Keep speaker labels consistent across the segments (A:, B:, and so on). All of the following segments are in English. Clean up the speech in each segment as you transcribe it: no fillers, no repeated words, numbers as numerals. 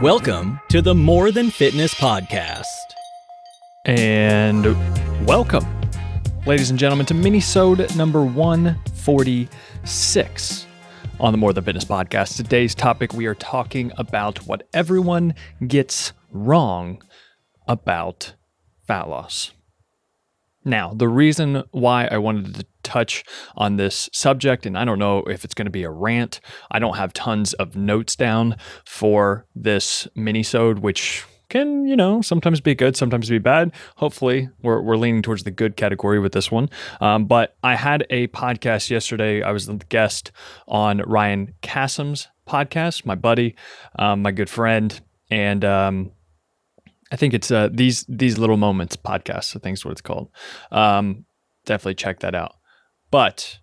A: Welcome to the More Than Fitness podcast.
B: And welcome, ladies and gentlemen, to Minisode number 146 on the More Than Fitness podcast. Today's topic, we are talking about what everyone gets wrong about fat loss. Now, the reason why I wanted to touch on this subject, and I don't know if it's going to be a rant, I don't have tons of notes down for this minisode, which can, sometimes be good, sometimes be bad. Hopefully, we're leaning towards the good category with this one. But I had a podcast yesterday. I was the guest on Ryan Kassim's podcast, my buddy, my good friend, and I think it's These Little Moments podcast, I think is what it's called. Definitely check that out. But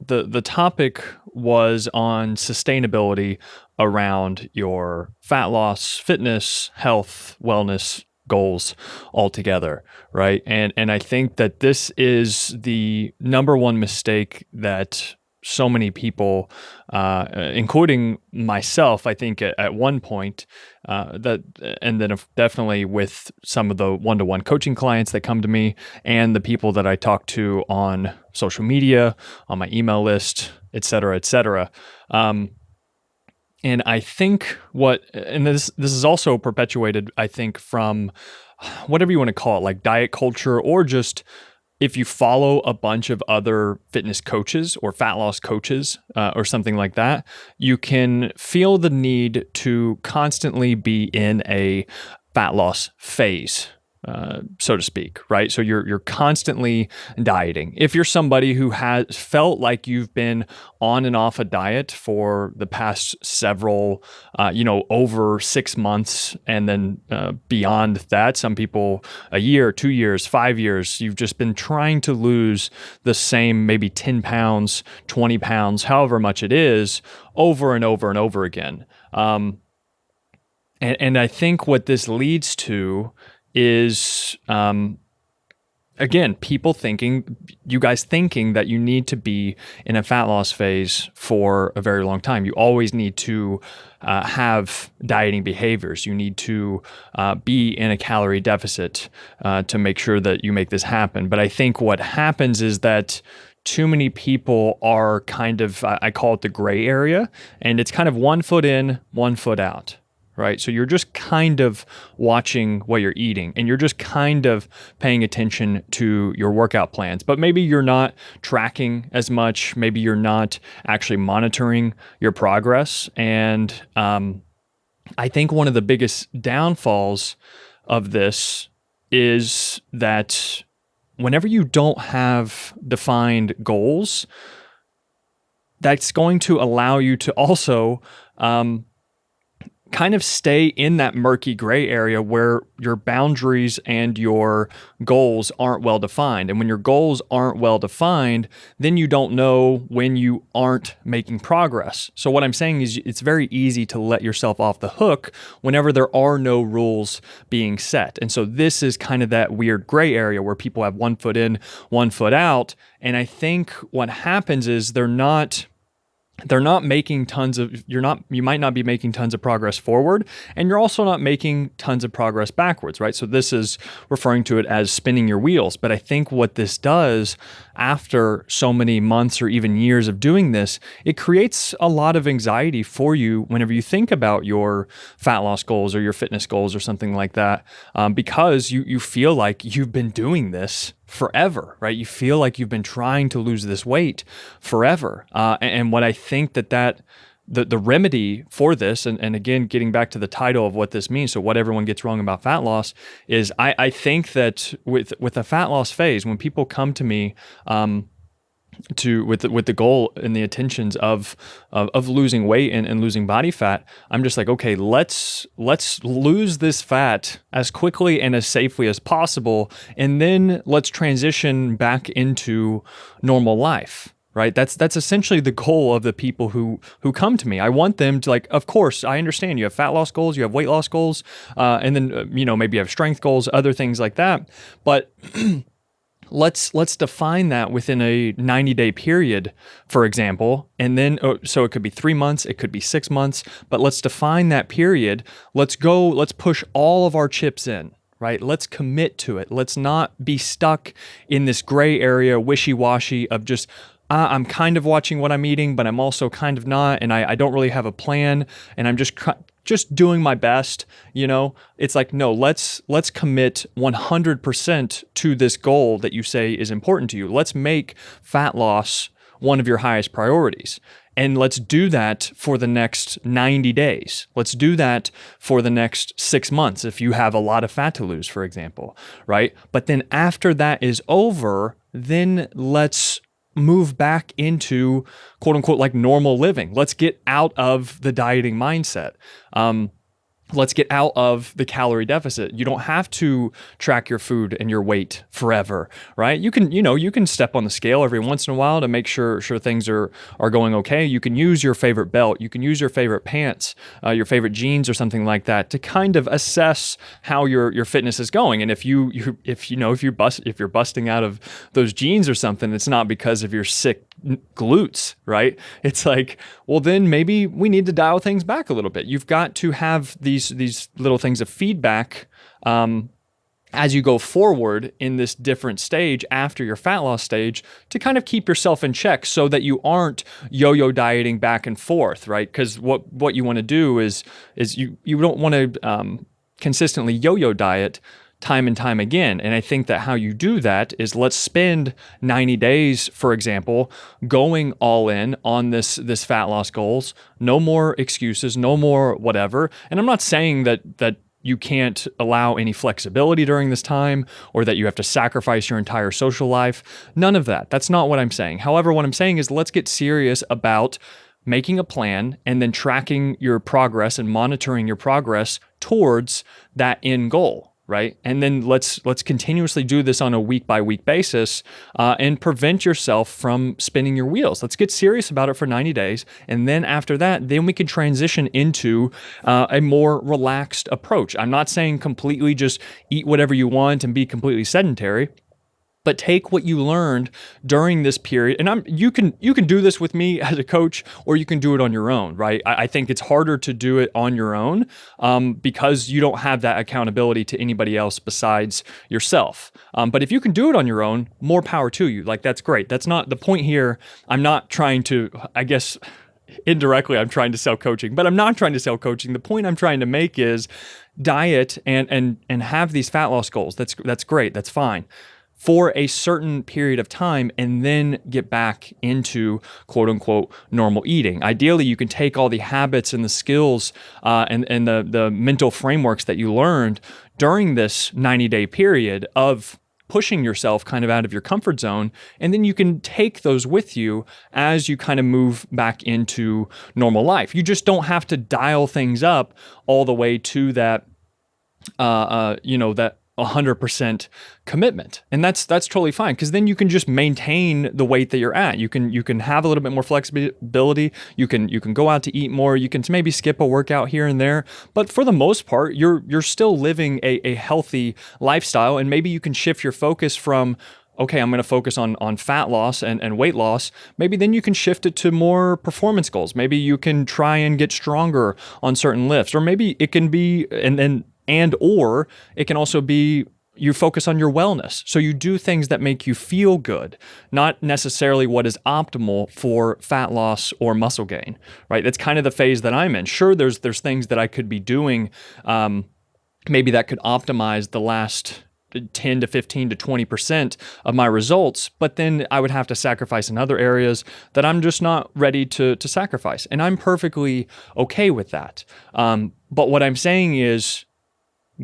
B: the topic was on sustainability around your fat loss, fitness, health, wellness goals altogether, right? And I think that this is the number one mistake that so many people, including myself, I think at one point, definitely with some of the one-to-one coaching clients that come to me and the people that I talk to on social media, on my email list, et cetera, et cetera. And I think this is also perpetuated, I think, from whatever you want to call it, like diet culture, or just if you follow a bunch of other fitness coaches or fat loss coaches or something like that, you can feel the need to constantly be in a fat loss phase, so to speak, right? So you're constantly dieting. If you're somebody who has felt like you've been on and off a diet for the past several, over 6 months, and then beyond that, some people a year, 2 years, 5 years, you've just been trying to lose the same maybe 10 pounds, 20 pounds, however much it is, over and over and over again. And I think what this leads to is, again, you guys thinking that you need to be in a fat loss phase for a very long time. You always need to have dieting behaviors. You need to be in a calorie deficit to make sure that you make this happen. But I think what happens is that too many people are kind of, I call it the gray area, and it's kind of 1 foot in, 1 foot out. Right. So you're just kind of watching what you're eating, and you're just kind of paying attention to your workout plans, but maybe you're not tracking as much. Maybe you're not actually monitoring your progress. And I think one of the biggest downfalls of this is that whenever you don't have defined goals, that's going to allow you to also kind of stay in that murky gray area where your boundaries and your goals aren't well defined. And when your goals aren't well defined, then you don't know when you aren't making progress. So what I'm saying is it's very easy to let yourself off the hook whenever there are no rules being set. And so this is kind of that weird gray area where people have 1 foot in, 1 foot out. And I think what happens is they're not making you might not be making tons of progress forward, and you're also not making tons of progress backwards, right? So this is referring to it as spinning your wheels. But I think what this does after so many months or even years of doing this, it creates a lot of anxiety for you whenever you think about your fat loss goals or your fitness goals or something like that, because you feel like you've been doing this forever, right? You feel like you've been trying to lose this weight forever. And what I think the remedy for this, and again, getting back to the title of what this means, so what everyone gets wrong about fat loss, is I think that with a fat loss phase, when people come to me with the goal and the intentions of losing weight and losing body fat, I'm just like, okay, let's lose this fat as quickly and as safely as possible, and then let's transition back into normal life. Right? That's essentially the goal of the people who come to me. I want them to, like, of course, I understand you have fat loss goals, you have weight loss goals, and then maybe you have strength goals, other things like that. But let's define that within a 90-day period, for example, and then so it could be 3 months, it could be 6 months, but let's define that period. Let's push all of our chips in, right? Let's commit to it. Let's not be stuck in this gray area, wishy-washy of just I'm kind of watching what I'm eating, but I'm also kind of not, and I don't really have a plan, and I'm just doing my best, It's like, no, let's commit 100% to this goal that you say is important to you. Let's make fat loss one of your highest priorities. And let's do that for the next 90 days. Let's do that for the next 6 months if you have a lot of fat to lose, for example, right? But then after that is over, then let's move back into quote unquote like normal living. Let's get out of the dieting mindset. Let's get out of the calorie deficit. You don't have to track your food and your weight forever, right? You can step on the scale every once in a while to make sure things are going okay. You can use your favorite belt. You can use your favorite pants, your favorite jeans or something like that to kind of assess how your fitness is going. And if you're busting out of those jeans or something, it's not because of your sick glutes, right? It's like, well, then maybe we need to dial things back a little bit. You've got to have these little things of feedback as you go forward in this different stage after your fat loss stage to kind of keep yourself in check so that you aren't yo-yo dieting back and forth, right? Because what you want to do is you don't want to consistently yo-yo diet time and time again. And I think that how you do that is let's spend 90 days, for example, going all in on this fat loss goals. No more excuses, no more whatever. And I'm not saying that you can't allow any flexibility during this time or that you have to sacrifice your entire social life. None of that. That's not what I'm saying. However, what I'm saying is let's get serious about making a plan and then tracking your progress and monitoring your progress towards that end goal. Right? And then let's continuously do this on a week by week basis and prevent yourself from spinning your wheels. Let's get serious about it for 90 days. And then after that, then we can transition into a more relaxed approach. I'm not saying completely just eat whatever you want and be completely sedentary. But take what you learned during this period, and you can do this with me as a coach, or you can do it on your own, right? I think it's harder to do it on your own because you don't have that accountability to anybody else besides yourself. But if you can do it on your own, more power to you. Like, that's great. That's not the point here. I'm not trying to, I guess, indirectly, I'm trying to sell coaching, but I'm not trying to sell coaching. The point I'm trying to make is diet and have these fat loss goals. That's great. That's fine. For a certain period of time and then get back into quote unquote normal eating. Ideally, you can take all the habits and the skills and the mental frameworks that you learned during this 90-day period of pushing yourself kind of out of your comfort zone, and then you can take those with you as you kind of move back into normal life. You just don't have to dial things up all the way to that, that 100% commitment. And that's totally fine, because then you can just maintain the weight that you're at. You can have a little bit more flexibility. You can go out to eat more. You can maybe skip a workout here and there. But for the most part, you're still living a healthy lifestyle. And maybe you can shift your focus from, okay, I'm going to focus on fat loss and weight loss. Maybe then you can shift it to more performance goals. Maybe you can try and get stronger on certain lifts, or maybe it can be, or it can also be you focus on your wellness. So you do things that make you feel good, not necessarily what is optimal for fat loss or muscle gain, right? That's kind of the phase that I'm in. Sure, there's things that I could be doing, maybe that could optimize the last 10 to 15 to 20% of my results, but then I would have to sacrifice in other areas that I'm just not ready to sacrifice. And I'm perfectly okay with that. But what I'm saying is,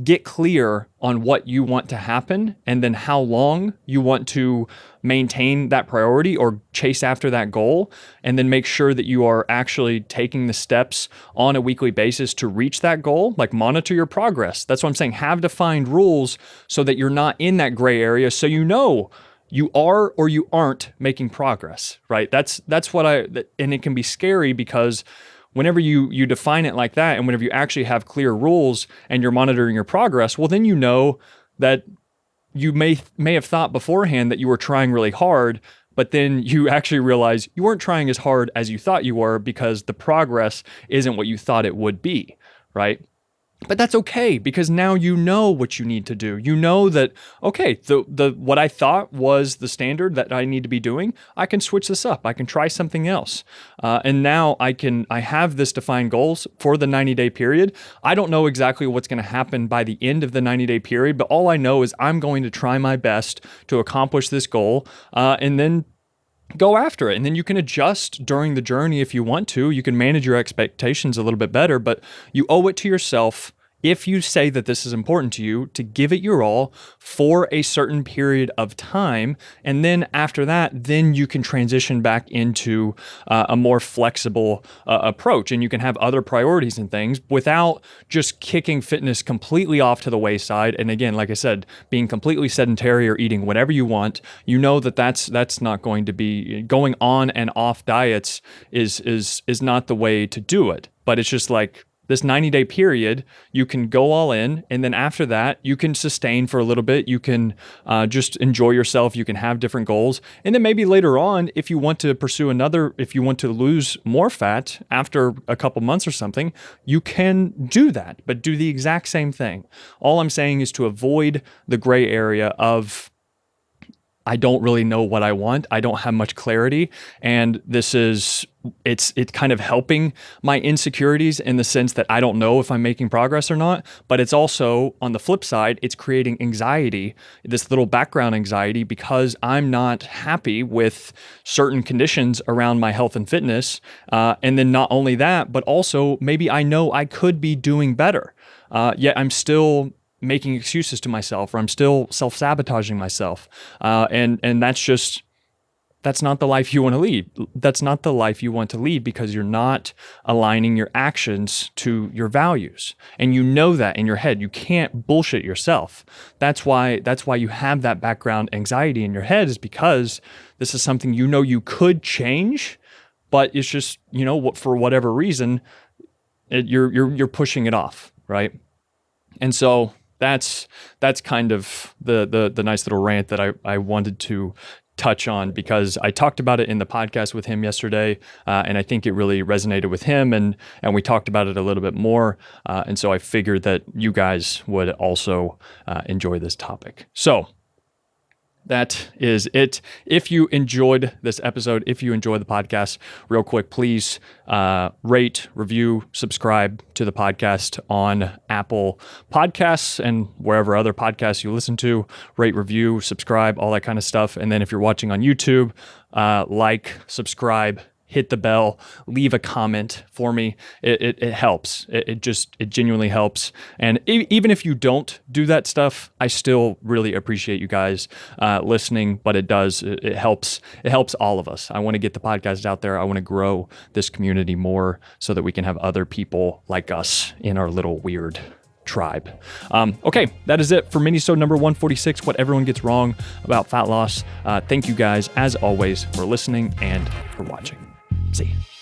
B: get clear on what you want to happen and then how long you want to maintain that priority or chase after that goal, and then make sure that you are actually taking the steps on a weekly basis to reach that goal. Like, monitor your progress. That's what I'm saying. Have defined rules so that you're not in that gray area, so you know you are or you aren't making progress, right? That's what and it can be scary, because whenever you define it like that, and whenever you actually have clear rules and you're monitoring your progress, well, then you know that you may have thought beforehand that you were trying really hard, but then you actually realize you weren't trying as hard as you thought you were because the progress isn't what you thought it would be, right? But that's okay, because now you know what you need to do. You know that, okay, the what I thought was the standard that I need to be doing, I can switch this up. I can try something else. And now I have this defined goals for the 90-day period. I don't know exactly what's going to happen by the end of the 90-day period, but all I know is I'm going to try my best to accomplish this goal, and then go after it. And then you can adjust during the journey if you want to. You can manage your expectations a little bit better, but you owe it to yourself, if you say that this is important to you, to give it your all for a certain period of time. And then after that, then you can transition back into a more flexible approach, and you can have other priorities and things without just kicking fitness completely off to the wayside. And again, like I said, being completely sedentary or eating whatever you want, you know that that's not going to be, going on and off diets is not the way to do it. But it's just like, this 90-day period, you can go all in, and then after that, you can sustain for a little bit. You can just enjoy yourself. You can have different goals. And then maybe later on, if you want to pursue if you want to lose more fat after a couple months or something, you can do that, but do the exact same thing. All I'm saying is to avoid the gray area of, I don't really know what I want. I don't have much clarity. And it's kind of helping my insecurities in the sense that I don't know if I'm making progress or not. But it's also, on the flip side, it's creating anxiety, this little background anxiety, because I'm not happy with certain conditions around my health and fitness. And then not only that, but also maybe I know I could be doing better. Yet I'm still making excuses to myself, or I'm still self-sabotaging myself. And that's not the life you want to lead. That's not the life you want to lead, because you're not aligning your actions to your values. And you know that in your head. You can't bullshit yourself. That's why you have that background anxiety in your head, is because this is something you know you could change, but it's just, for whatever reason, you're pushing it off, right? And so that's kind of the nice little rant that I wanted to touch on, because I talked about it in the podcast with him yesterday, and I think it really resonated with him, and we talked about it a little bit more, and so I figured that you guys would also enjoy this topic. So that is it. If you enjoyed this episode, if you enjoyed the podcast, real quick, please rate, review, subscribe to the podcast on Apple Podcasts and wherever other podcasts you listen to. Rate, review, subscribe, all that kind of stuff. And then if you're watching on YouTube, subscribe, hit the bell, leave a comment for me. It helps. It genuinely helps. And even if you don't do that stuff, I still really appreciate you guys listening, but it helps. It helps all of us. I want to get the podcast out there. I want to grow this community more so that we can have other people like us in our little weird tribe. Okay, that is it for Minisode number 146, what everyone gets wrong about fat loss. Thank you guys, as always, for listening and for watching. See you.